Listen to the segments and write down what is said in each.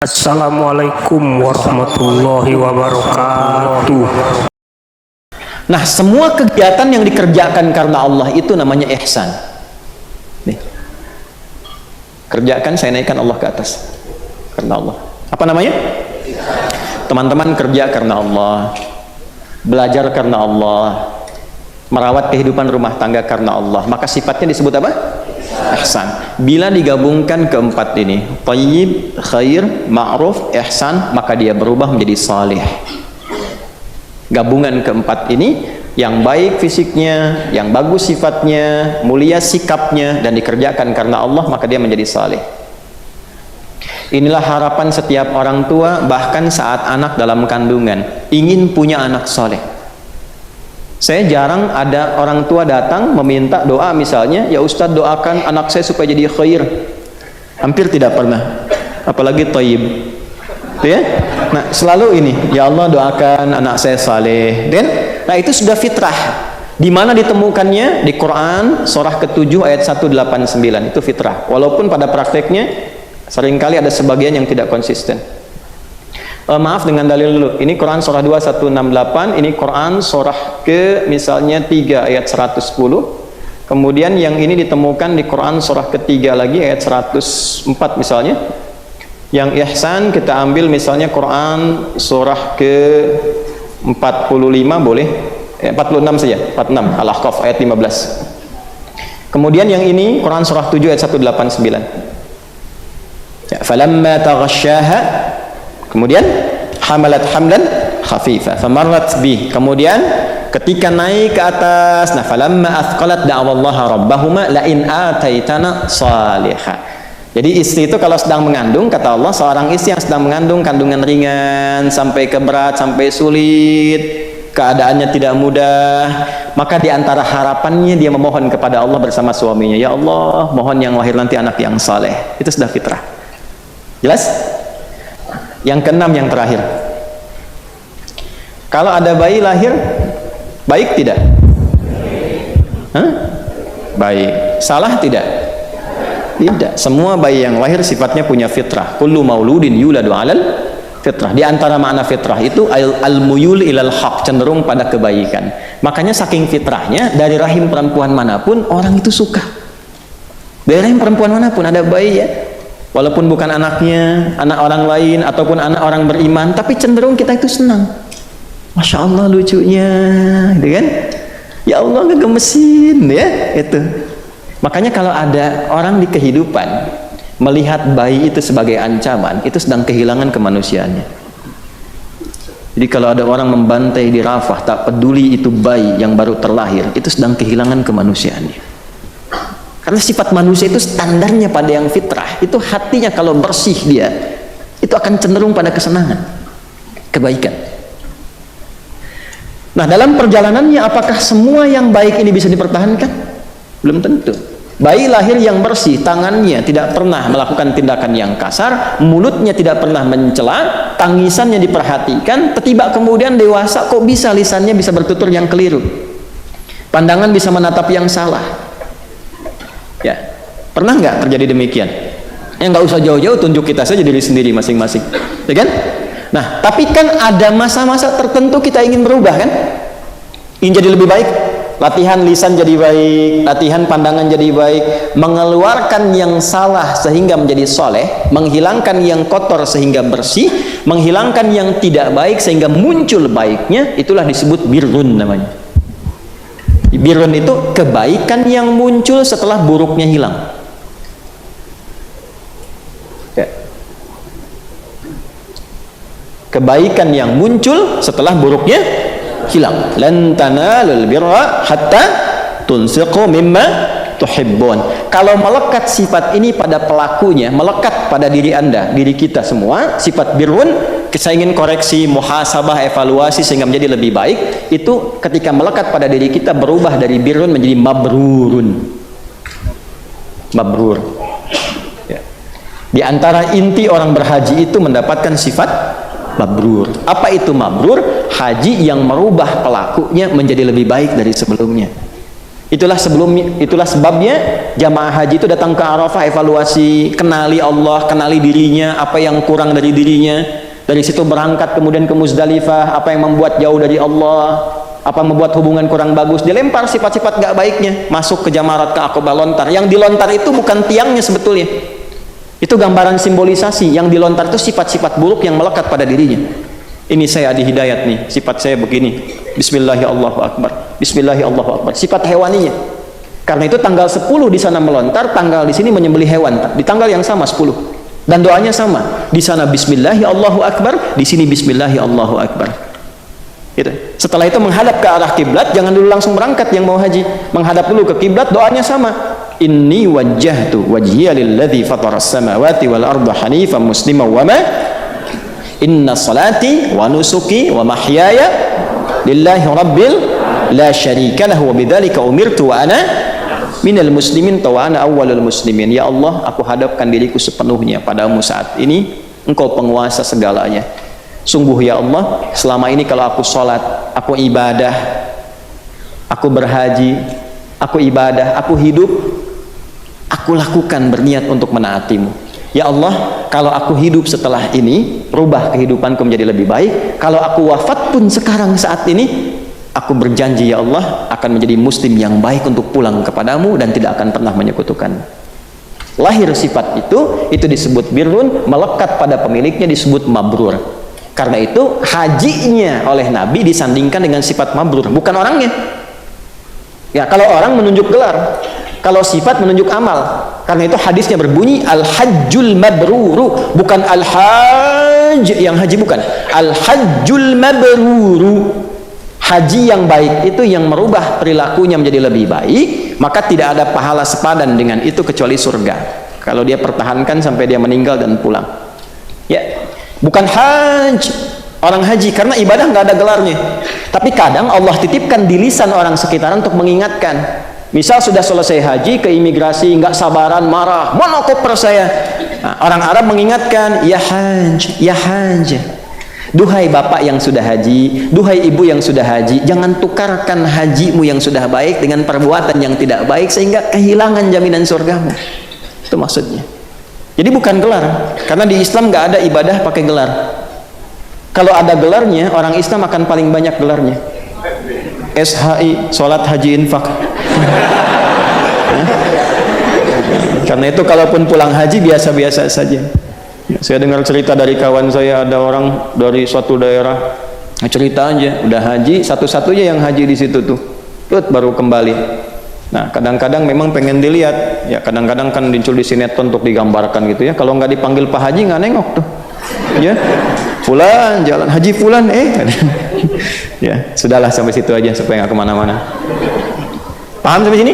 Assalamualaikum warahmatullahi wabarakatuh. Nah, semua kegiatan yang dikerjakan karena Allah itu namanya ihsan. Nih. Kerjakan, saya naikkan Allah ke atas. Karena Allah. Apa namanya? Teman-teman kerja karena Allah. Belajar karena Allah. Merawat kehidupan rumah tangga karena Allah. Maka sifatnya disebut apa? Ihsan. Bila digabungkan keempat ini, thayyib, khair, ma'ruf, ihsan, maka dia berubah menjadi salih. Gabungan keempat ini, yang baik fisiknya, yang bagus sifatnya, mulia sikapnya, dan dikerjakan karena Allah, maka dia menjadi salih. Inilah harapan setiap orang tua, bahkan saat anak dalam kandungan ingin punya anak saleh. Saya jarang ada orang tua datang meminta doa, misalnya, ya Ustadz doakan anak saya supaya jadi khair. Hampir tidak pernah, apalagi thayyib. Ya? Nah, selalu ini, ya Allah doakan anak saya saleh. Dan nah itu sudah fitrah. Di mana ditemukannya? Di Quran surah ke-7 ayat 189. Itu fitrah. Walaupun pada prakteknya seringkali ada sebagian yang tidak konsisten. Maaf dengan dalil dulu. Ini Quran surah 2 168, ini Quran surah ke misalnya 3 ayat 110. Kemudian yang ini ditemukan di Quran surah ketiga lagi ayat 104 misalnya. Yang ihsan kita ambil misalnya Quran surah ke 45 boleh. 46 saja, 46 Al-Ahqaf ayat 15. Kemudian yang ini Quran surah 7 ayat 189. Ya, falamma taghasyaha, kemudian hamalat hamlan khafifa famarrat bih, kemudian ketika naik ke atas, nah falamma athqalat da'awallaha rabbahuma la in ataitana salihah. Jadi istri itu kalau sedang mengandung, kata Allah, seorang istri yang sedang mengandung kandungan ringan sampai ke berat, sampai sulit, keadaannya tidak mudah, maka diantara harapannya dia memohon kepada Allah bersama suaminya, ya Allah mohon yang lahir nanti anak yang saleh. Itu sudah fitrah. Jelas? Yang keenam, yang terakhir, kalau ada bayi lahir, baik tidak? Hah? Baik. Salah tidak? Tidak. Semua bayi yang lahir sifatnya punya fitrah. Kullu mauludin yuladu alal fitrah. Di antara makna fitrah itu al-muyul ilal haq, cenderung pada kebaikan. Makanya saking fitrahnya, dari rahim perempuan manapun orang itu suka. Dari rahim perempuan manapun ada bayi, ya, walaupun bukan anaknya, anak orang lain, ataupun anak orang beriman, tapi cenderung kita itu senang. Masya Allah lucunya, gitu kan? Ya Allah ngegemesin, ya, itu. Makanya kalau ada orang di kehidupan melihat bayi itu sebagai ancaman, itu sedang kehilangan kemanusiaannya. Jadi kalau ada orang membantai di Rafah, tak peduli itu bayi yang baru terlahir, itu sedang kehilangan kemanusiaannya. Karena sifat manusia itu standarnya pada yang fitrah. Itu hatinya kalau bersih dia, itu akan cenderung pada kesenangan, kebaikan. Nah, dalam perjalanannya apakah semua yang baik ini bisa dipertahankan? Belum tentu. Bayi lahir yang bersih, tangannya tidak pernah melakukan tindakan yang kasar, mulutnya tidak pernah mencela, tangisannya diperhatikan, tiba kemudian dewasa kok bisa lisannya bisa bertutur yang keliru, pandangan bisa menatap yang salah. Ya, pernah nggak terjadi demikian? Ya, nggak usah jauh-jauh, tunjuk kita saja diri sendiri masing-masing, ya kan? Nah, tapi kan ada masa-masa tertentu kita ingin berubah, kan? Ingin jadi lebih baik, latihan lisan jadi baik, latihan pandangan jadi baik, mengeluarkan yang salah sehingga menjadi soleh, menghilangkan yang kotor sehingga bersih, menghilangkan yang tidak baik sehingga muncul baiknya, itulah disebut birrun namanya. Birrun itu kebaikan yang muncul setelah buruknya hilang. Ya. Kebaikan yang muncul setelah buruknya hilang. Lan tanalul birra hatta tunfiqu mimma tuhibbun. Kalau melekat sifat ini pada pelakunya, melekat pada diri Anda, diri kita semua, sifat birrun, saya ingin koreksi, muhasabah, evaluasi sehingga menjadi lebih baik, itu ketika melekat pada diri kita berubah dari birrun menjadi mabrurun. Mabrur. Ya. Di antara inti orang berhaji itu mendapatkan sifat mabrur. Apa itu mabrur? Haji yang merubah pelakunya menjadi lebih baik dari sebelumnya. Itulah sebabnya jamaah haji itu datang ke Arafah, evaluasi, kenali Allah, kenali dirinya, apa yang kurang dari dirinya. Dari situ berangkat kemudian ke Muzdalifah, apa yang membuat jauh dari Allah, apa membuat hubungan kurang bagus, dilempar sifat-sifat gak baiknya, masuk ke Jamarat, ke Aqabah, lontar. Yang dilontar itu bukan tiangnya sebetulnya. Itu gambaran simbolisasi. Yang dilontar itu sifat-sifat buruk yang melekat pada dirinya. Ini saya Adi Hidayat nih, sifat saya begini. Bismillahirrahmanirrahim. Bismillahirrahmanirrahim. Sifat hewaninya. Karena itu tanggal 10 di sana melontar, tanggal di sini menyembelih hewan. Di tanggal yang sama 10. Dan doanya sama. Di sana Bismillahirrahmanirrahim, di sini Bismillahirrahmanirrahim. Gitu. Setelah itu menghadap ke arah kiblat, jangan dulu langsung berangkat yang mau haji. Menghadap dulu ke kiblat, doanya sama. Inni wajjahtu wajhiya lilladzi fataras samawati wal arda hanifan musliman wa ma inna salati wa nusuki wa mahyaya lillahi rabbil la syarika lahu wa bidzalika umirtu wa ana minal muslimin wa ana awwalul muslimin. Ya Allah, aku hadapkan diriku sepenuhnya padamu saat ini, Engkau penguasa segalanya. Sungguh ya Allah, selama ini kalau aku sholat, aku ibadah, aku berhaji, aku ibadah, aku hidup, aku lakukan berniat untuk menaatimu. Ya Allah, kalau aku hidup setelah ini, rubah kehidupanku menjadi lebih baik. Kalau aku wafat pun sekarang saat ini, aku berjanji ya Allah akan menjadi muslim yang baik untuk pulang kepadamu dan tidak akan pernah menyekutukan. Lahir sifat itu disebut birrun, melekat pada pemiliknya disebut mabrur. Karena itu hajinya oleh Nabi disandingkan dengan sifat mabrur, bukan orangnya. Ya, kalau orang menunjuk gelar, kalau sifat menunjuk amal. Karena itu hadisnya berbunyi al-hajjul mabruru, bukan al-hajj yang haji, bukan. Al-hajjul mabruru, haji yang baik itu yang merubah perilakunya menjadi lebih baik, maka tidak ada pahala sepadan dengan itu kecuali surga. Kalau dia pertahankan sampai dia meninggal dan pulang. Ya, bukan haji, orang haji, karena ibadah nggak ada gelarnya. Tapi kadang Allah titipkan di lisan orang sekitaran untuk mengingatkan. Misal sudah selesai haji, ke imigrasi, nggak sabaran, marah, mana koper saya? Nah, orang Arab mengingatkan, ya haj, ya haj. Duhai bapak yang sudah haji, duhai ibu yang sudah haji, jangan tukarkan hajimu yang sudah baik dengan perbuatan yang tidak baik sehingga kehilangan jaminan surgamu. Itu maksudnya. Jadi bukan gelar, karena di Islam nggak ada ibadah pakai gelar. Kalau ada gelarnya, orang Islam akan paling banyak gelarnya. SHI, sholat haji infak. Karena itu kalaupun pulang haji biasa-biasa saja. Saya dengar cerita dari kawan saya, ada orang dari suatu daerah cerita aja, udah haji, satu-satunya yang haji di situ tuh, baru kembali. Nah, kadang-kadang memang pengen dilihat, ya kadang-kadang kan muncul di sinetron untuk digambarkan gitu ya. Kalau nggak dipanggil Pak Haji nggak nengok tuh, ya. Fulan jalan haji fulan, ya sudahlah sampai situ aja supaya nggak kemana-mana. Paham sampai sini?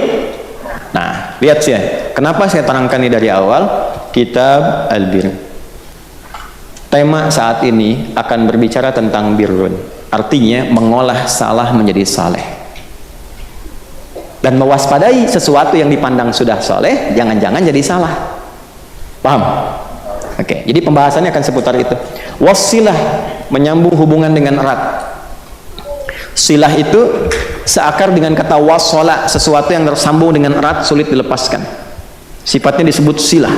Nah, lihat sih ya, kenapa saya terangkan ini dari awal kitab Al-Bir. Tema saat ini akan berbicara tentang birrun, artinya mengolah salah menjadi saleh dan mewaspadai sesuatu yang dipandang sudah saleh jangan-jangan jadi salah. Paham? Oke, jadi pembahasannya akan seputar itu. Wasilah, menyambung hubungan dengan erat. Silah itu seakar dengan kata wasola, sesuatu yang tersambung dengan erat, sulit dilepaskan. Sifatnya disebut silah.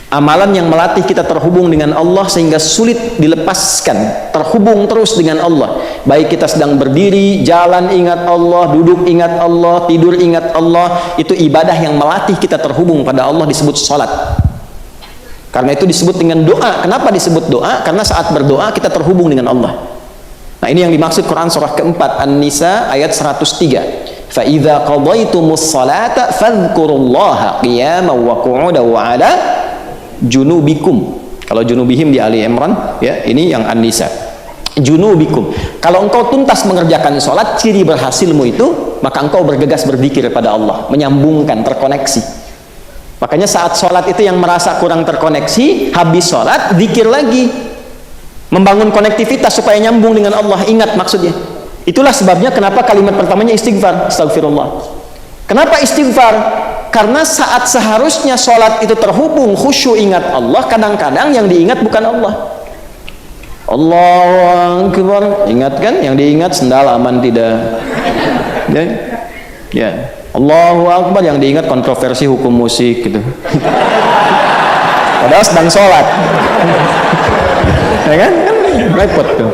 Amalan yang melatih kita terhubung dengan Allah sehingga sulit dilepaskan, terhubung terus dengan Allah. Baik kita sedang berdiri, jalan ingat Allah, duduk ingat Allah, tidur ingat Allah, itu ibadah yang melatih kita terhubung pada Allah disebut salat. Karena itu disebut dengan doa. Kenapa disebut doa? Karena saat berdoa kita terhubung dengan Allah. Nah, ini yang dimaksud Quran surah keempat An-Nisa ayat 103. Fa idza qadaytumus salata fadhkurullaha qiyaman wa qu'udan wa 'ala junubikum. Kalau junubihim di Ali Imran, ya, ini yang An-Nisa. Junubikum. Kalau engkau tuntas mengerjakan salat, ciri berhasilmu itu, maka engkau bergegas berzikir pada Allah, menyambungkan, terkoneksi. Makanya saat sholat itu yang merasa kurang terkoneksi, habis sholat zikir lagi, membangun konektivitas supaya nyambung dengan Allah, ingat maksudnya. Itulah sebabnya kenapa kalimat pertamanya istighfar, astagfirullah. Kenapa istighfar? Karena saat seharusnya sholat itu terhubung, khusyuk ingat Allah, kadang-kadang yang diingat bukan Allah. Allahu Akbar, ingat kan? Yang diingat sendal aman tidak? Ya. Allahu Akbar, yang diingat kontroversi hukum musik gitu. Padahal sedang sholat. Ya kan? Repot tuh.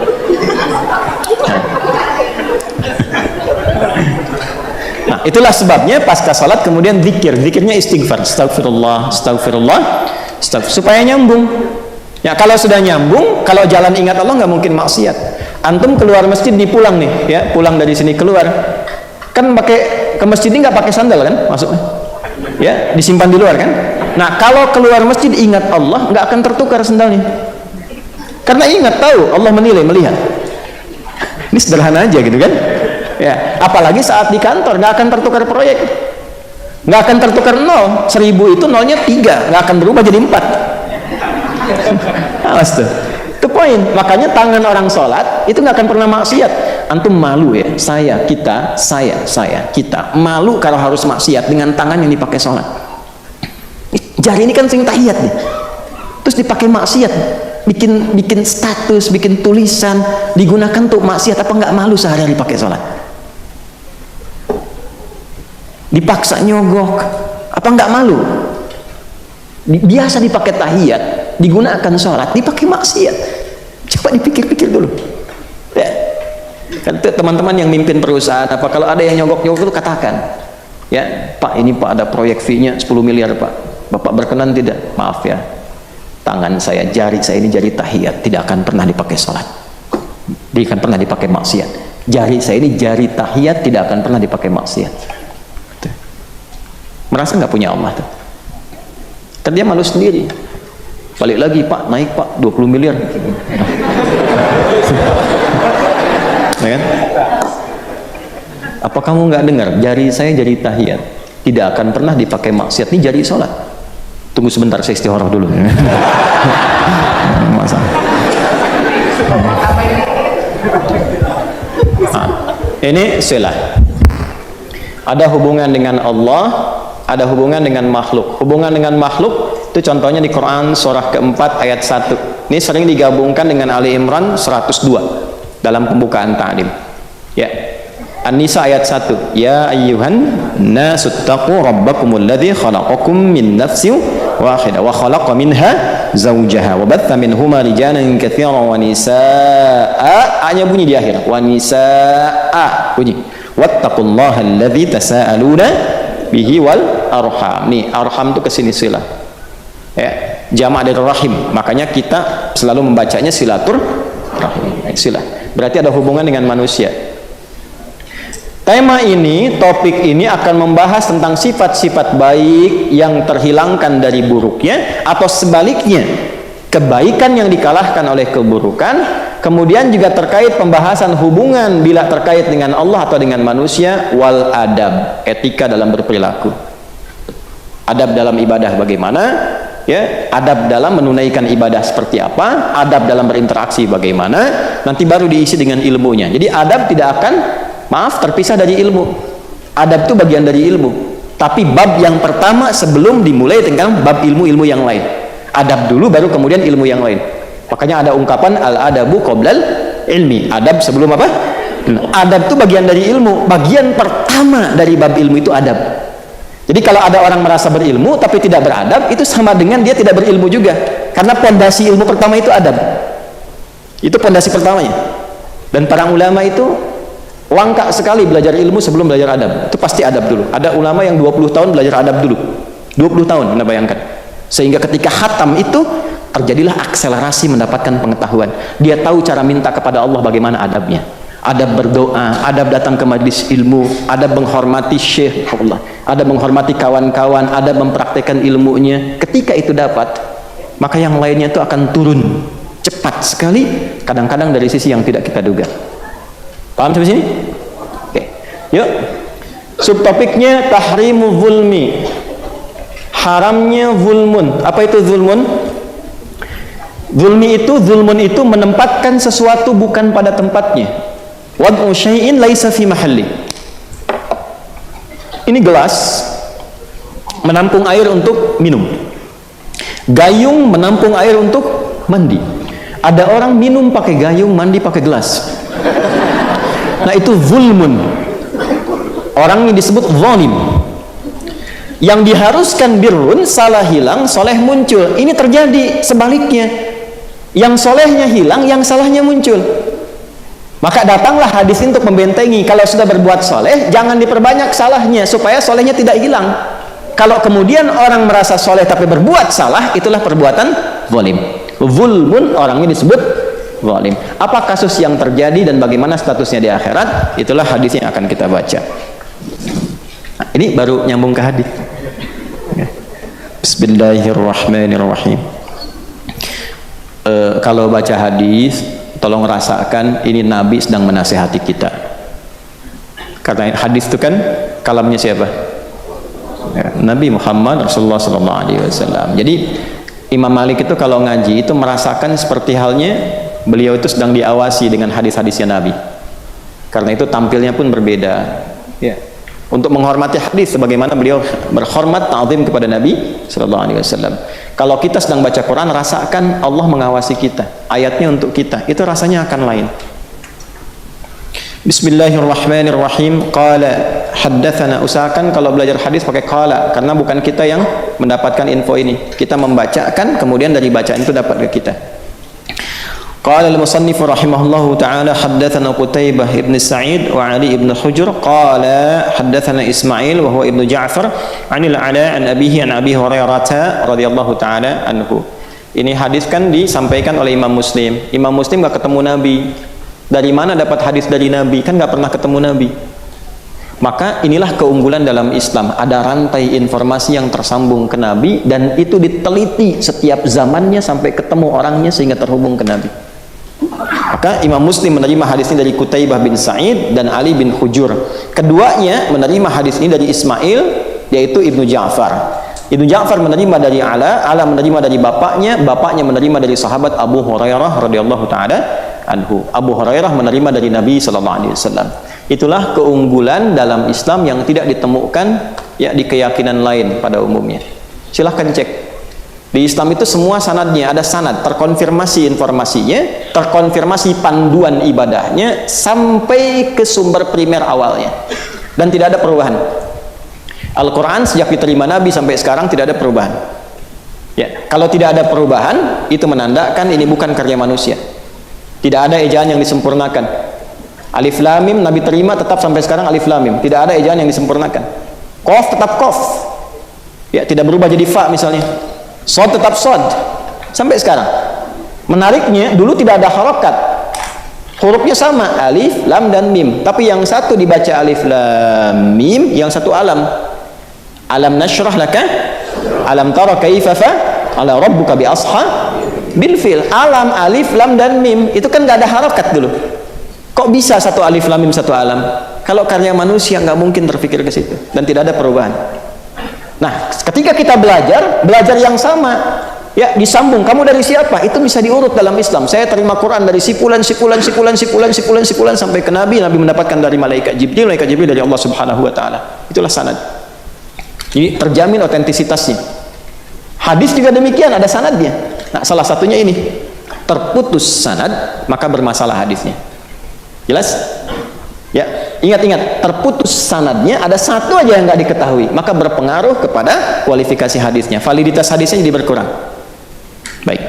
Nah, itulah sebabnya pasca salat kemudian zikirnya istighfar, astagfirullah, astagfirullah, supaya nyambung. Ya, kalau sudah nyambung, kalau jalan ingat Allah nggak mungkin maksiat. Antum keluar masjid pulang nih, ya, pulang dari sini keluar, kan ke masjid ini nggak pakai sandal kan, masuknya, ya, disimpan di luar kan. Nah, kalau keluar masjid ingat Allah, nggak akan tertukar sandalnya, karena ingat, tahu Allah menilai, melihat. Ini sederhana aja gitu kan. Ya, apalagi saat di kantor nggak akan tertukar proyek, nggak akan tertukar 0, 1000 itu nolnya 3, nggak akan berubah jadi 4. Awas tuh, itu poin. Makanya tangan orang sholat itu nggak akan pernah maksiat. Antum malu ya, kita malu kalau harus maksiat dengan tangan yang dipakai sholat. Jari ini kan sering tahiyat nih, terus dipakai maksiat, bikin status, bikin tulisan, digunakan untuk maksiat. Apa nggak malu sehari-hari pakai sholat? Dipaksa nyogok, apa nggak malu? Biasa dipakai tahiyat, digunakan sholat, dipakai maksiat. Coba dipikir-pikir dulu. Ya. Kan teman-teman yang mimpin perusahaan, apa kalau ada yang nyogok-nyogok itu katakan, ya Pak, ini Pak ada proyek fee-nya 10 miliar Pak, Bapak berkenan tidak? Maaf ya, tangan saya, jari saya ini jari tahiyat, tidak akan pernah dipakai sholat, tidak akan pernah dipakai maksiat. Jari saya ini jari tahiyat, tidak akan pernah dipakai maksiat. Merasa nggak punya Allah tuh, kan dia malu sendiri. Balik lagi, Pak, naik Pak 20 miliar. Ya kan? Apa kamu nggak dengar, jari saya jari tahiyat, tidak akan pernah dipakai maksiat. Ini jari sholat. Tunggu sebentar, saya istikharah dulu. Masa. Nah, ini silah. Ada hubungan dengan Allah, ada hubungan dengan makhluk. Hubungan dengan makhluk itu contohnya di Quran surah keempat ayat 1. Ini sering digabungkan dengan Ali Imran 102 dalam pembukaan ta'lim. Ya. An-Nisa ayat 1. Ya ayyuhan nasuttaqu rabbakumul ladzi khalaqakum min nafsin wahidah wa khalaqa minha zawjaha wa batha minhuma rijalan katsiran wa nisaa. Hanya bunyi di akhir. Wa nisaa bunyi. Wattaqullaha alladzi tasaaluna bihi wal arham. Nih, arham itu kesini silah. Ya, jamak dari rahim. Makanya kita selalu membacanya silatur rahim. Silah. Berarti ada hubungan dengan manusia. Tema ini, topik ini akan membahas tentang sifat-sifat baik yang terhilangkan dari buruknya, atau sebaliknya, kebaikan yang dikalahkan oleh keburukan. Kemudian juga terkait pembahasan hubungan bila terkait dengan Allah atau dengan manusia, wal adab, etika dalam berperilaku. Adab dalam ibadah bagaimana? Ya, adab dalam menunaikan ibadah seperti apa? Adab dalam berinteraksi bagaimana? Nanti baru diisi dengan ilmunya. Jadi adab tidak akan terpisah dari ilmu. Adab itu bagian dari ilmu. Tapi bab yang pertama sebelum dimulai dengan bab ilmu-ilmu yang lain. Adab dulu baru kemudian ilmu yang lain. Makanya ada ungkapan al-adabu qoblal ilmi. Adab sebelum apa? Adab itu bagian dari ilmu. Bagian pertama dari bab ilmu itu adab. Jadi kalau ada orang merasa berilmu tapi tidak beradab, itu sama dengan dia tidak berilmu juga. Karena pondasi ilmu pertama itu adab. Itu pondasi pertamanya. Dan para ulama itu langka sekali belajar ilmu sebelum belajar adab. Itu pasti adab dulu. Ada ulama yang 20 tahun belajar adab dulu. 20 tahun, Anda bayangkan. Sehingga ketika khatam itu terjadilah akselerasi mendapatkan pengetahuan. Dia tahu cara minta kepada Allah bagaimana adabnya. Adab berdoa, adab datang ke majlis ilmu, adab menghormati syekh Allah, adab menghormati kawan-kawan, adab mempraktekkan ilmunya. Ketika itu dapat, maka yang lainnya itu akan turun cepat sekali, kadang-kadang dari sisi yang tidak kita duga. Paham sampai sini? Oke. Yuk. Subtopiknya tahrimu zulmi. Haramnya zulmun. Apa itu zulmun? Zulmun itu menempatkan sesuatu bukan pada tempatnya. Wad'u syai'in laisa fi mahalli. Ini gelas menampung air untuk minum. Gayung menampung air untuk mandi. Ada orang minum pakai gayung, mandi pakai gelas. Nah, itu zulmun. orang ini disebut zalim. Yang diharuskan birrun, salah hilang, soleh muncul. Ini terjadi sebaliknya. Yang solehnya hilang, yang salahnya muncul. Maka datanglah hadis ini untuk membentengi, kalau sudah berbuat soleh, jangan diperbanyak salahnya, supaya solehnya tidak hilang. Kalau kemudian orang merasa soleh tapi berbuat salah, itulah perbuatan zalim. Zulmun, orang ini disebut zalim. Apa kasus yang terjadi dan bagaimana statusnya di akhirat? Itulah hadis yang akan kita baca. Nah, ini baru nyambung ke hadis. Bismillahirrahmanirrahim. Kalau baca hadis, tolong rasakan ini Nabi sedang menasihati kita. Karena hadis itu kan kalamnya siapa? Ya, Nabi Muhammad Rasulullah SAW. Jadi Imam Malik itu kalau ngaji itu merasakan seperti halnya beliau itu sedang diawasi dengan hadis-hadisnya Nabi. Karena itu tampilnya pun berbeda. Ya. Untuk menghormati hadis sebagaimana beliau berhormat ta'zim kepada Nabi SAW. Kalau kita sedang baca Quran, rasakan Allah mengawasi kita, ayatnya untuk kita, itu rasanya akan lain. Bismillahirrahmanirrahim. Qala haddatsana, usahakan kalau belajar hadis pakai qala, karena bukan kita yang mendapatkan info ini, kita membacakan, kemudian dari bacaan itu dapat ke kita. Qala al-musannif rahimahullahu ta'ala haddatsana Qutaibah ibn Sa'id wa Ali ibn Hujr qala haddatsana Ismail wa huwa ibn Ja'far 'anil 'Ala an abihi an Abi Hurairah radhiyallahu ta'ala anhu. Ini hadis kan disampaikan oleh Imam Muslim. Imam Muslim enggak ketemu Nabi. Dari mana dapat hadis dari Nabi? Kan enggak pernah ketemu Nabi. Maka inilah keunggulan dalam Islam, ada rantai informasi yang tersambung ke Nabi dan itu diteliti setiap zamannya sampai ketemu orangnya sehingga terhubung ke Nabi. Maka Imam Muslim menerima hadis ini dari Qutaibah bin Sa'id dan Ali bin Hujur. Keduanya menerima hadis ini dari Ismail, yaitu Ibnu Ja'far. Ibnu Ja'far menerima dari Ala, Ala menerima dari bapaknya, bapaknya menerima dari sahabat Abu Hurairah radhiyallahu taala anhu. Abu Hurairah menerima dari Nabi sallallahu alaihi wasallam. Itulah keunggulan dalam Islam yang tidak ditemukan ya di keyakinan lain pada umumnya. Silahkan cek. Di Islam itu semua sanadnya, ada sanad, terkonfirmasi informasinya, terkonfirmasi panduan ibadahnya sampai ke sumber primer awalnya, dan tidak ada perubahan. Al-Quran sejak diterima Nabi sampai sekarang tidak ada perubahan. Ya, kalau tidak ada perubahan, itu menandakan ini bukan karya manusia. Tidak ada ejaan yang disempurnakan. Alif Lam Mim Nabi terima tetap sampai sekarang Alif Lam Mim, tidak ada ejaan yang disempurnakan. Qaf tetap Qaf, ya tidak berubah jadi Fa misalnya. Sod tetap Sod sampai sekarang. Menariknya dulu tidak ada harokat, hurufnya sama Alif, Lam dan Mim, tapi yang satu dibaca Alif Lam Mim, yang satu Alam. Alam nashrah laka, alam tara kaifa ala rabbuka bi bil fil. Alam, Alif, Lam dan Mim itu kan gak ada harokat dulu. Kok bisa satu Alif Lam Mim satu Alam? Kalau karya manusia nggak mungkin terpikir ke situ dan tidak ada perubahan. Nah, ketika kita belajar yang sama, ya disambung. Kamu dari siapa? Itu bisa diurut dalam Islam. Saya terima Quran dari sipulan sampai ke Nabi. Nabi mendapatkan dari malaikat Jibril dari Allah Subhanahu wa taala. Itulah sanad. Jadi terjamin otentisitasnya. Hadis juga demikian, ada sanadnya. Nah, salah satunya ini. Terputus sanad, maka bermasalah hadisnya. Jelas? Ya, ingat-ingat, terputus sanadnya, ada satu aja yang nggak diketahui, maka berpengaruh kepada kualifikasi hadisnya, validitas hadisnya jadi berkurang. Baik.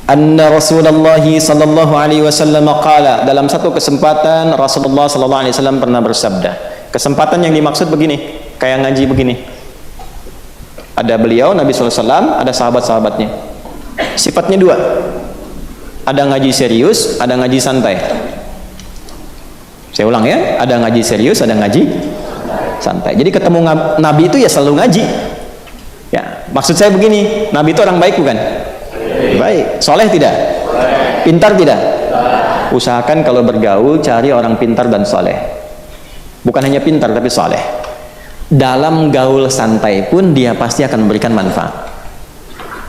Anna Rasulullah sallallahu alaihi wasallam qala, dalam satu kesempatan Rasulullah sallallahu alaihi wasallam pernah bersabda. Kesempatan yang dimaksud begini, kayak ngaji begini. Ada beliau Nabi sallallahu alaihi wasallam, ada sahabat-sahabatnya. Sifatnya dua. Ada ngaji serius, ada ngaji santai. Saya ulang ya, ada ngaji serius, ada ngaji santai. Jadi ketemu Nabi itu ya selalu ngaji. Ya, maksud saya begini, Nabi itu orang baik bukan? Baik. Soleh tidak? Pintar tidak? Usahakan kalau bergaul cari orang pintar dan soleh. Bukan hanya pintar tapi soleh. Dalam gaul santai pun dia pasti akan memberikan manfaat.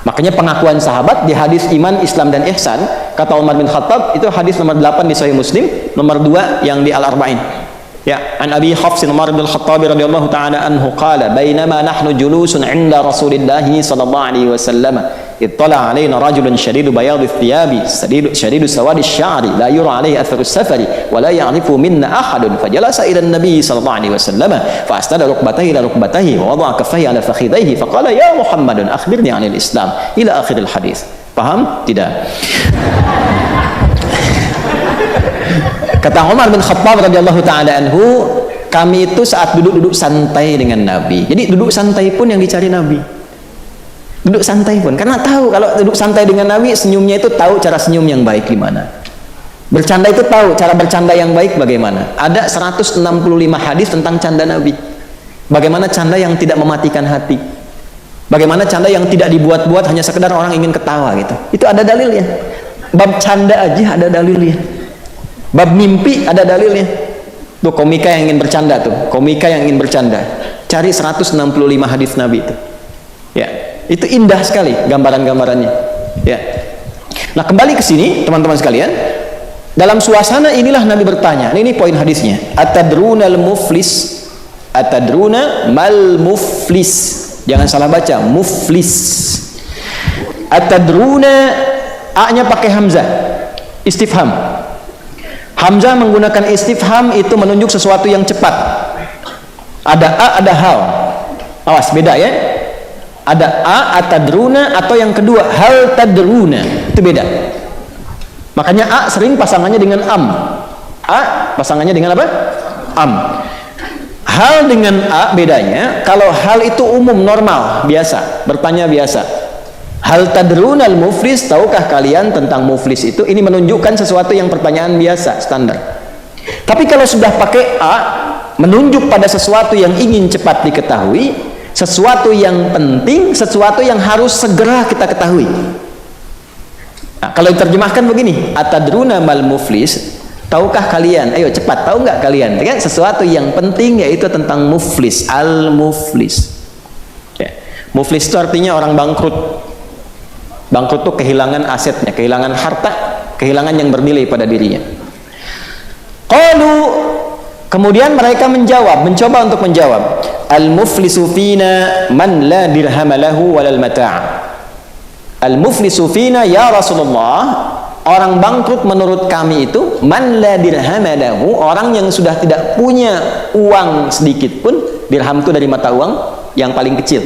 Makanya pengakuan sahabat di hadis iman, Islam dan ihsan, kata Umar bin Khattab, itu hadis nomor 8 di Sahih Muslim, nomor 2 yang di Al-Arba'in. Ya, an Abi Hafs Umar bin Khattab radhiyallahu ta'ala anhu qala, "Bainama nahnu julusun 'inda Rasulillah sallallahu alaihi wasallam, ittala alaina rajulun syadidu bayadhi thiyabi syadidu sawadi sya'ri la yura alaihi atharu safari wa la ya'rifu minna ahadun fajalasa ila an-nabi sallallahu alaihi wasallam fa asnada rukbatayhi ila rukbatayhi wa wada'a kaffayhi ala fakhidayhi fa qala ya Muhammadun akhbirni 'anil Islam ila akhiril hadis. Paham? Tidak. Kata Umar bin Khattab radhiyallahu taala anhu, kami itu saat duduk-duduk santai dengan Nabi. Jadi duduk santai pun yang dicari Nabi. Duduk santai pun, karena tahu kalau duduk santai dengan Nabi, senyumnya itu tahu cara senyum yang baik gimana. Bercanda itu tahu cara bercanda yang baik bagaimana. Ada 165 hadis tentang canda Nabi. Bagaimana canda yang tidak mematikan hati. Bagaimana canda yang tidak dibuat-buat hanya sekedar orang ingin ketawa gitu. Itu ada dalilnya. Bab canda aja ada dalilnya. Bab mimpi ada dalilnya. Tuh komika yang ingin bercanda tuh, komika yang ingin bercanda. Cari 165 hadis Nabi itu. Ya. Itu indah sekali gambaran-gambarannya. Ya. Nah, kembali ke sini teman-teman sekalian. Dalam suasana inilah Nabi bertanya. Ini poin hadisnya. Atadrunal muflis? Atadruna mal muflis? Jangan salah baca, muflis. Atadruna, a-nya pakai hamzah. Istifham. Hamzah menggunakan istifham itu menunjuk sesuatu yang cepat. Ada a, ada hal. Awas, beda ya. Ada a, atadruna, atau yang kedua hal tadruna, itu beda. Makanya a sering pasangannya dengan am. A pasangannya dengan apa? Am. Hal dengan a bedanya, kalau hal itu umum, normal, biasa, bertanya biasa. Hal tadrunal muflis, tahukah kalian tentang muflis itu? Ini menunjukkan sesuatu yang pertanyaan biasa, standar. Tapi kalau sudah pakai a, menunjuk pada sesuatu yang ingin cepat diketahui, sesuatu yang penting, sesuatu yang harus segera kita ketahui. Nah, kalau diterjemahkan begini, atadruna mal muflis, tahukah kalian? Ayo cepat, tahu nggak kalian? Kan sesuatu yang penting yaitu tentang muflis, al muflis. Ya. Muflis itu artinya orang bangkrut. Bangkrut itu kehilangan asetnya, kehilangan harta, kehilangan yang bernilai pada dirinya. Qalu, kemudian mereka menjawab, mencoba untuk menjawab. Al-muflisu fina man la dirham lahu walal mata'. Al-muflisu fina ya Rasulullah, orang bangkrut menurut kami itu man la dirham lahu, orang yang sudah tidak punya uang sedikit pun. Dirham itu dari mata uang yang paling kecil,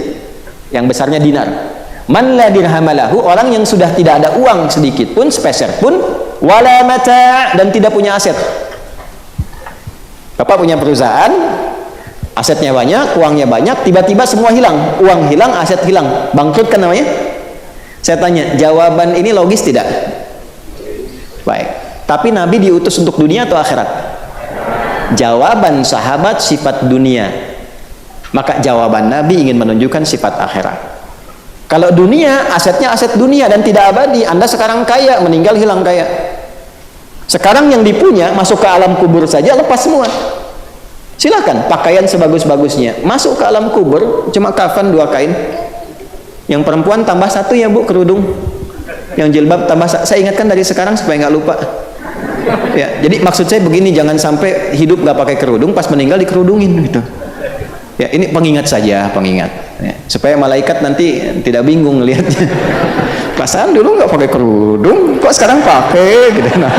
yang besarnya dinar. Man la dirham lahu, orang yang sudah tidak ada uang sedikit pun, sepeser pun, wala mata', dan tidak punya aset. Bapak punya perusahaan, asetnya banyak, uangnya banyak, tiba-tiba semua hilang, uang hilang, aset hilang, bangkrut kan namanya? Saya tanya, jawaban ini logis tidak? Baik, tapi Nabi diutus untuk dunia atau akhirat? Jawaban sahabat sifat dunia, maka jawaban Nabi ingin menunjukkan sifat akhirat. Kalau dunia, asetnya aset dunia dan tidak abadi. Anda sekarang kaya, meninggal hilang kaya. Sekarang yang dipunya masuk ke alam kubur saja lepas semua. Silakan pakaian sebagus-bagusnya masuk ke alam kubur, cuma kafan 2 kain. Yang perempuan tambah 1 ya Bu, kerudung. Yang jilbab tambah. Saya ingatkan dari sekarang supaya nggak lupa. Ya, jadi maksud saya begini, jangan sampai hidup nggak pakai kerudung, pas meninggal dikerudungin gitu. Ya, ini pengingat saja, pengingat. Ya, supaya malaikat nanti tidak bingung lihatnya. Perasaan dulu nggak pakai kerudung, kok sekarang pakai gitu. Nah,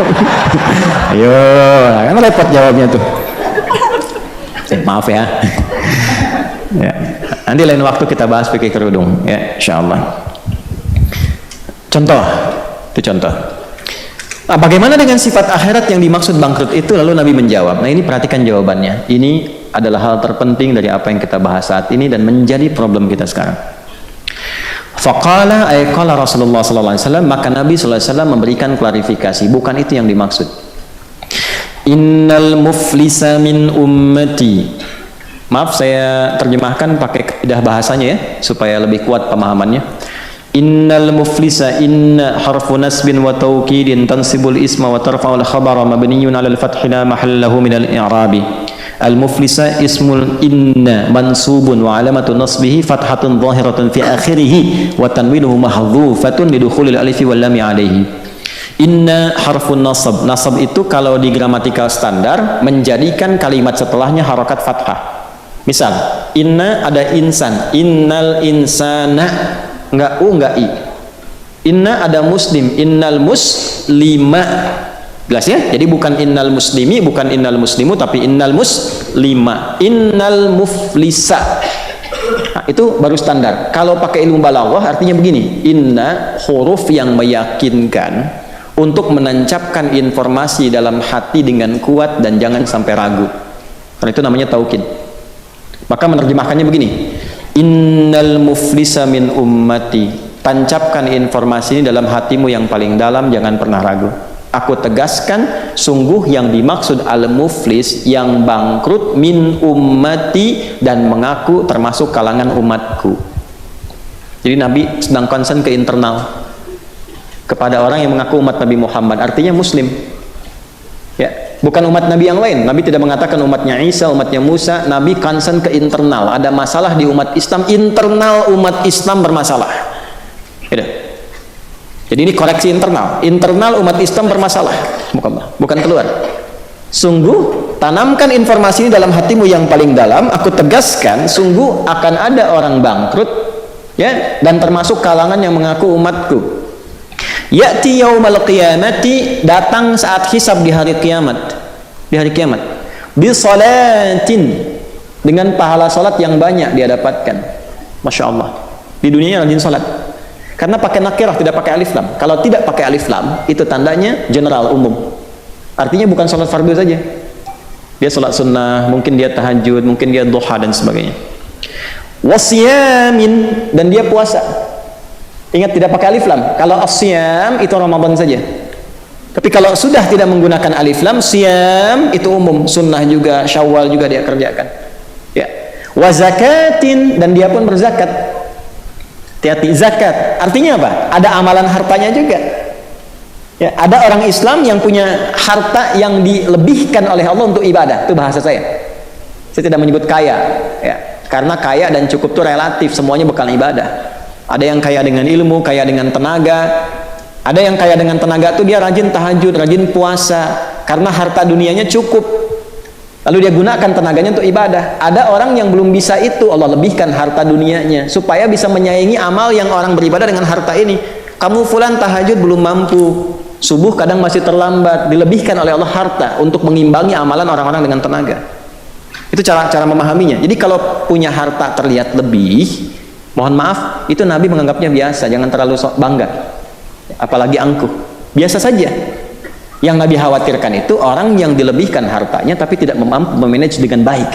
ayo, kan repot jawabnya tuh. Maaf ya. Ya. Nanti lain waktu kita bahas pakai kerudung, ya, insyaallah. Contoh, itu contoh. Nah, bagaimana dengan sifat akhirat yang dimaksud bangkrut itu? Lalu Nabi menjawab. Nah, ini perhatikan jawabannya. Ini adalah hal terpenting dari apa yang kita bahas saat ini dan menjadi problem kita sekarang. Faqala ay qala Rasulullah sallallahu alaihi wasallam, maka Nabi sallallahu alaihi wasallam memberikan klarifikasi, bukan itu yang dimaksud. Innal muflisa min ummati. Maaf, saya terjemahkan pakai kaidah bahasanya ya, supaya lebih kuat pemahamannya. Innal muflisa, inna harfu nasbin wa tawkidin tansibul isma wa tarfa'ul khabara mabniyun 'alal fathi la mahallahu minal i'rabi. Al muflisa ismul inna mansubun wa 'alamatu nasbihi fathatun dhahiratun fi akhirih wa tanwinuhu mahdhufatun lidukhulil alifi wal lam 'alaihi. Inna harfun nasab. Nasab itu kalau di gramatikal standar menjadikan kalimat setelahnya harokat fathah. Misal, inna ada insan, innal insana, enggak u enggak i. Inna ada muslim, innal muslima. Jelas ya? Jadi bukan innal muslimi, bukan innal muslimu, tapi innal muslima, innal muflisa. Nah, itu baru standar. Kalau pakai ilmu balaghah artinya begini, inna huruf yang meyakinkan untuk menancapkan informasi dalam hati dengan kuat dan jangan sampai ragu. Karena itu namanya taukid. Maka menerjemahkannya begini, innal muflisa min ummati, tancapkan informasi ini dalam hatimu yang paling dalam, jangan pernah ragu. Aku tegaskan, sungguh yang dimaksud al-muflis, yang bangkrut, min ummati, dan mengaku termasuk kalangan umatku. Jadi Nabi sedang concern ke internal, kepada orang yang mengaku umat Nabi Muhammad, artinya muslim ya, bukan umat Nabi yang lain. Nabi tidak mengatakan umatnya Isa, umatnya Musa. Nabi concern ke internal, ada masalah di umat Islam, internal umat Islam bermasalah gitu. Jadi ini koreksi internal umat Islam bermasalah, bukan keluar. Sungguh tanamkan informasi ini dalam hatimu yang paling dalam, aku tegaskan, sungguh akan ada orang bangkrut ya, dan termasuk kalangan yang mengaku umatku. Ya'ti yaumal qiyamati, datang saat hisab di hari kiamat. Di hari kiamat. Bi salatin, dengan pahala salat yang banyak dia dapatkan. Masya Allah. Di dunia rajin salat. Karena pakai nakirah, tidak pakai alif lam. Kalau tidak pakai alif lam, itu tandanya general, umum. Artinya bukan salat fardu saja. Dia salat sunnah, mungkin dia tahajud, mungkin dia duha dan sebagainya. Wasiyamin, dan dia puasa. Ingat, tidak pakai alif lam. Kalau asyam itu Ramadan saja. Tapi kalau sudah tidak menggunakan alif lam, siyam itu umum, sunnah juga, Syawal juga dia kerjakan. Ya. Wa zakatin, dan dia pun berzakat. Hati-hati, zakat artinya apa? Ada amalan hartanya juga. Ya, ada orang Islam yang punya harta yang dilebihkan oleh Allah untuk ibadah. Itu bahasa saya. Saya tidak menyebut kaya, ya, karena kaya dan cukup itu relatif, semuanya bekal ibadah. Ada yang kaya dengan ilmu, kaya dengan tenaga. Ada yang kaya dengan tenaga itu dia rajin tahajud, rajin puasa, karena harta dunianya cukup. Lalu dia gunakan tenaganya untuk ibadah. Ada orang yang belum bisa itu, Allah lebihkan harta dunianya supaya bisa menyaingi amal yang orang beribadah dengan harta ini. Kamu fulan tahajud belum mampu, subuh kadang masih terlambat, dilebihkan oleh Allah harta untuk mengimbangi amalan orang-orang dengan tenaga. Itu cara memahaminya. Jadi kalau punya harta terlihat lebih, mohon maaf, itu Nabi menganggapnya biasa, jangan terlalu bangga, apalagi angkuh, biasa saja. Yang Nabi khawatirkan itu orang yang dilebihkan hartanya tapi tidak mampu memanage dengan baik.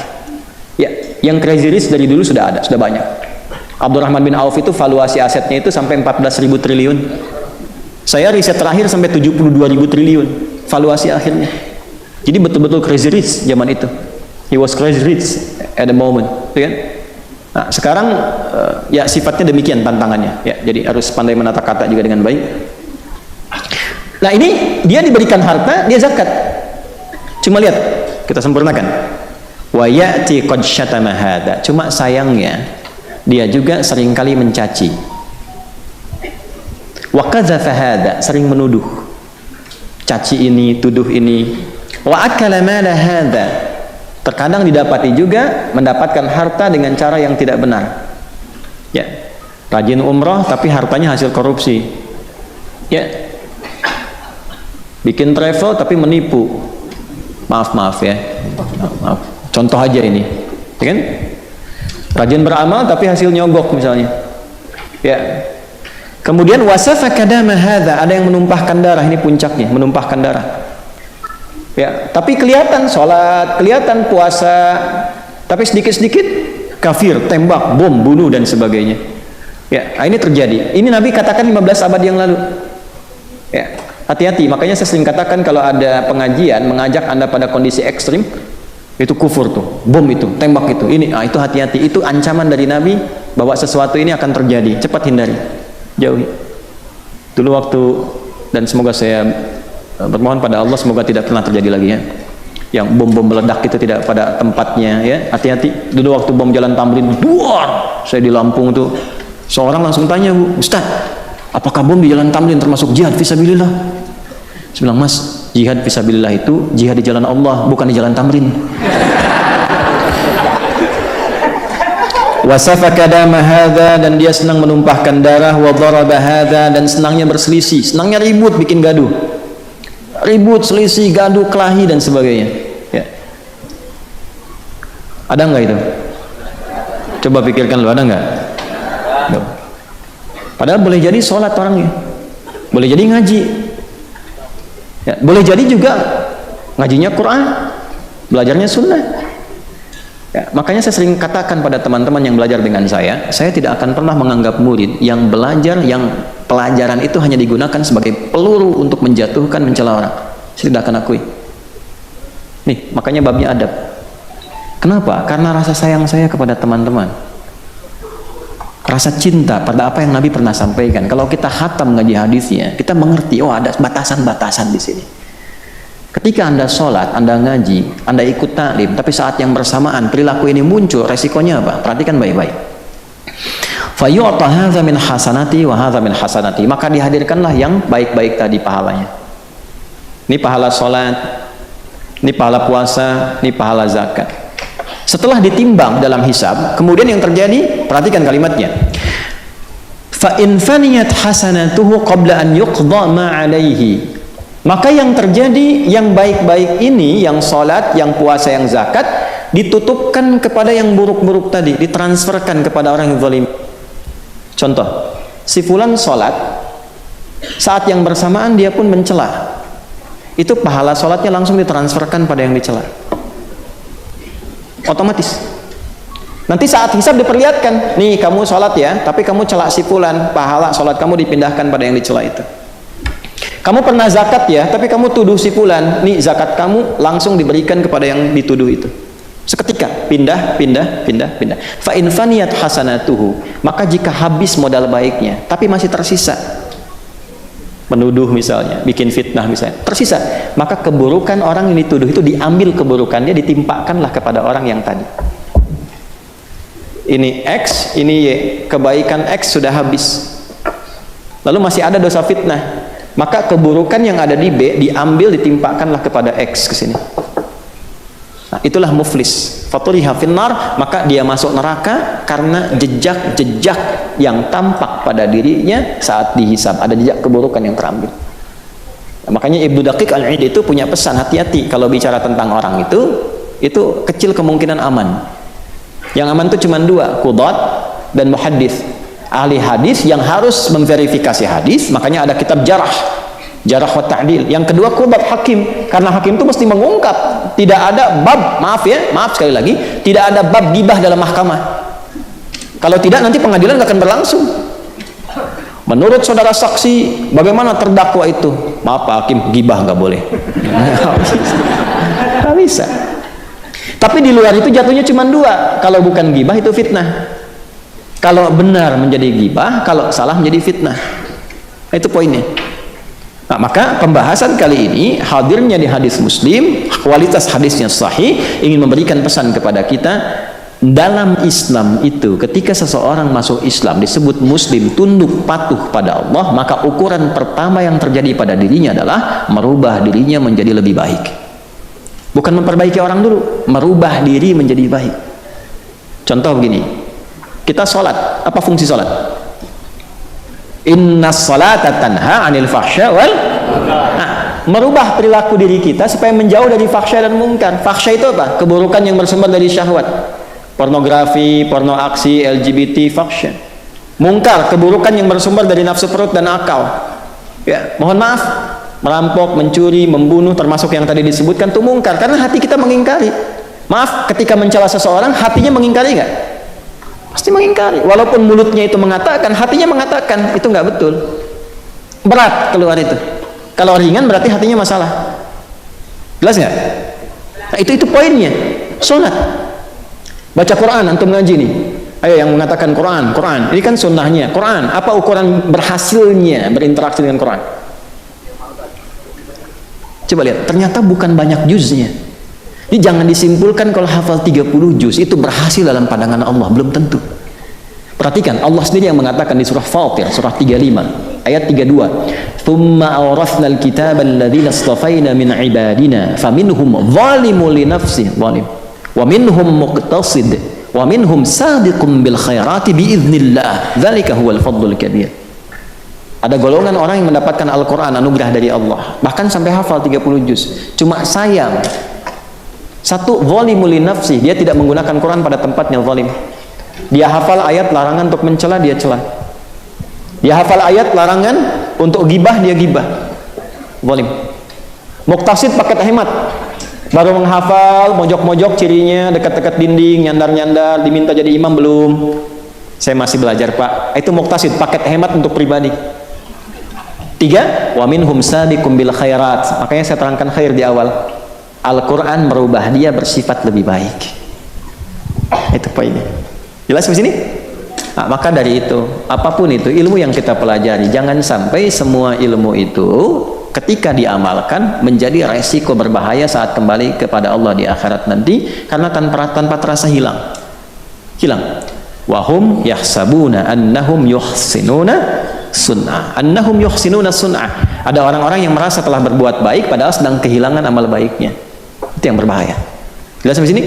Ya, yang crazy rich dari dulu sudah ada, sudah banyak. Abdurrahman bin Auf itu valuasi asetnya itu sampai 14.000 triliun. Saya riset terakhir sampai 72.000 triliun valuasi akhirnya. Jadi betul-betul crazy rich zaman itu. He was crazy rich at the moment, gitu kan? Nah, sekarang ya sifatnya demikian tantangannya. Ya, jadi harus pandai menata kata juga dengan baik. Nah, ini dia diberikan harta, dia zakat. Cuma lihat, kita sempurnakan. Wa ya'ti qad syatama hadza. Cuma sayangnya dia juga seringkali mencaci. Wa qadzafa hadza, sering menuduh. Caci ini, tuduh ini. Wa akala mala hadza. Terkadang didapati juga mendapatkan harta dengan cara yang tidak benar. Ya. Rajin umrah tapi hartanya hasil korupsi. Ya. Bikin travel tapi menipu. Maaf ya. Maaf. Contoh aja ini, ya kan? Rajin beramal tapi hasil nyogok misalnya. Ya. Kemudian wasafaka dama hadza, ada yang menumpahkan darah, ini puncaknya, menumpahkan darah. Ya, tapi kelihatan sholat, kelihatan puasa, tapi sedikit-sedikit kafir, tembak, bom, bunuh dan sebagainya. Ya, ini terjadi. Ini Nabi katakan 15 abad yang lalu. Ya. Hati-hati, makanya saya sering katakan kalau ada pengajian mengajak Anda pada kondisi ekstrim, itu kufur tuh, bom itu, tembak itu, ini, itu hati-hati, itu ancaman dari Nabi bahwa sesuatu ini akan terjadi, cepat hindari, jauhi. Dulu waktu, dan semoga saya bermohon pada Allah semoga tidak pernah terjadi lagi ya, yang bom-bom meledak itu tidak pada tempatnya ya, hati-hati. Dulu waktu bom Jalan Tamrin, duar, saya di Lampung tuh, seorang langsung tanya, Bu, Ustaz, apakah bom di Jalan Tamrin termasuk jihad fisabilillah? Saya bilang, Mas, jihad fisabilillah itu jihad di jalan Allah, bukan di Jalan Tamrin. wa safaka dama hadza, dan dia senang menumpahkan darah, wa daraba hadza, dan senangnya berselisih, senangnya ribut, bikin gaduh, ribut, selisih, gaduh, kelahi dan sebagainya. Ya. Ada nggak itu? Coba pikirkan lu, ada nggak? Padahal boleh jadi sholat orangnya, boleh jadi ngaji, ya, boleh jadi juga ngajinya Quran, belajarnya sunnah. Ya, makanya saya sering katakan pada teman-teman yang belajar dengan saya tidak akan pernah menganggap murid yang belajar, yang pelajaran itu hanya digunakan sebagai peluru untuk menjatuhkan, mencela orang. Saya tidak akan akui. Nih, makanya babnya adab. Kenapa? Karena rasa sayang saya kepada teman-teman, rasa cinta pada apa yang Nabi pernah sampaikan. Kalau kita khatam ngaji hadisnya, kita mengerti, oh ada batasan-batasan di sini. Ketika Anda sholat, Anda ngaji, Anda ikut taklim, tapi saat yang bersamaan perilaku ini muncul, resikonya apa? Perhatikan baik-baik. Fayu'ta hadza min hasanati wa hadza min hasanati. Maka dihadirkanlah yang baik-baik tadi pahalanya. Ini pahala sholat, ini pahala puasa, ini pahala zakat. Setelah ditimbang dalam hisab, kemudian yang terjadi, perhatikan kalimatnya. Fa in faniyat hasanatuhu qabla an yuqda ma 'alaihi. Maka yang terjadi, yang baik-baik ini, yang sholat, yang puasa, yang zakat, ditutupkan kepada yang buruk-buruk tadi, ditransferkan kepada orang yang zalim. Contoh, si fulan sholat, saat yang bersamaan dia pun mencela, itu pahala sholatnya langsung ditransferkan pada yang dicela, otomatis. Nanti saat hisab diperlihatkan, nih kamu sholat ya, tapi kamu celak si fulan, pahala sholat kamu dipindahkan pada yang dicela itu. Kamu pernah zakat ya, tapi kamu tuduh si fulan, nih zakat kamu langsung diberikan kepada yang dituduh itu. Seketika pindah. Fa in faniyat hasanatuhu, maka jika habis modal baiknya, tapi masih tersisa, menuduh misalnya, bikin fitnah misalnya, tersisa, maka keburukan orang yang dituduh itu diambil keburukannya, ditimpakanlah kepada orang yang tadi. Ini X, ini Y, kebaikan X sudah habis, lalu masih ada dosa fitnah, maka keburukan yang ada di B diambil, ditimpakanlah kepada X ke sini. Nah, itulah muflis. Faturiha finnar, maka dia masuk neraka karena jejak-jejak yang tampak pada dirinya saat dihisab, ada jejak keburukan yang terambil. Nah, makanya Ibnu Daqiq Al-Id itu punya pesan, hati-hati kalau bicara tentang orang itu kecil kemungkinan aman. Yang aman itu cuma dua, qudat dan muhaddits. Ahli hadis yang harus memverifikasi hadis, makanya ada kitab jarah wa ta'dil. Yang kedua qudat, hakim, karena hakim itu mesti mengungkap. Tidak ada bab, maaf sekali lagi, tidak ada bab gibah dalam mahkamah. Kalau tidak, nanti pengadilan gak akan berlangsung. Menurut saudara saksi, bagaimana terdakwa itu? Maaf Pak Hakim, gibah gak boleh. Gak bisa. Tapi di luar itu jatuhnya cuma dua. Kalau bukan gibah itu fitnah. Kalau benar menjadi gibah, kalau salah menjadi fitnah. Itu poinnya. Nah, maka pembahasan kali ini hadirnya di hadis Muslim, kualitas hadisnya sahih, ingin memberikan pesan kepada kita. Dalam Islam itu, ketika seseorang masuk Islam disebut Muslim, tunduk patuh pada Allah, maka ukuran pertama yang terjadi pada dirinya adalah merubah dirinya menjadi lebih baik. Bukan memperbaiki orang dulu, merubah diri menjadi baik. Contoh begini, kita sholat, apa fungsi sholat? Inna sholata tanha anil fahsya wal. Nah, merubah perilaku diri kita supaya menjauh dari fahsya dan mungkar. Fahsya itu apa? Keburukan yang bersumber dari syahwat, pornografi, porno aksi, LGBT, fahsya. Mungkar, keburukan yang bersumber dari nafsu perut dan akal. Ya, mohon maaf, merampok, mencuri, membunuh, termasuk yang tadi disebutkan itu mungkar, karena hati kita mengingkari. Maaf, ketika mencela seseorang, hatinya mengingkari nggak? Pasti mengingkari. Walaupun mulutnya itu mengatakan, hatinya mengatakan itu nggak betul. Berat keluar itu. Kalau ringan berarti hatinya masalah. Jelas nggak? Nah, itu poinnya. Sholat, baca Quran, antum ngaji nih. Ayo yang mengatakan Quran. Ini kan sunnahnya. Quran, apa ukuran berhasilnya berinteraksi dengan Quran? Coba lihat, ternyata bukan banyak juznya. Ini jangan disimpulkan kalau hafal 30 juz itu berhasil dalam pandangan Allah, belum tentu. Perhatikan, Allah sendiri yang mengatakan di surah Fatir, surah 35, ayat 32. "Tsumma awrasnal kitaba alladzina istafaina min ibadina faminhum zalimun li nafsihi zalim wa minhum muqtasid Wa minhum sabiqun bil khairati biiznillah. Dzalika huwal fadlul kabir. Ada golongan orang yang mendapatkan Al-Quran, anugerah dari Allah, bahkan sampai hafal 30 juz. Cuma sayang, satu, zalimu li nafsi, dia tidak menggunakan Quran pada tempatnya, zalim. Dia hafal ayat larangan untuk mencela, dia cela. Dia hafal ayat larangan untuk gibah, dia gibah. Zalim. Muktasid paket hemat, baru menghafal, mojok-mojok cirinya, dekat-dekat dinding, nyandar-nyandar, diminta jadi imam belum. Saya masih belajar pak. Itu muktasid, paket hemat untuk pribadi. 3, wa minhum sabiqum bil khairat. Makanya saya terangkan khair di awal. Al-Quran merubah dia bersifat lebih baik. Itu poinnya. Jelas di sini? Nah, maka dari itu, apapun itu ilmu yang kita pelajari, jangan sampai semua ilmu itu ketika diamalkan menjadi resiko berbahaya saat kembali kepada Allah di akhirat nanti, karena tanpa terasa hilang. Wahum yahsabuna annahum yuhsinuna sunnah. Annahum yuhsinuna sunnah. Ada orang-orang yang merasa telah berbuat baik padahal sedang kehilangan amal baiknya. Itu yang berbahaya. Jelas sampai sini?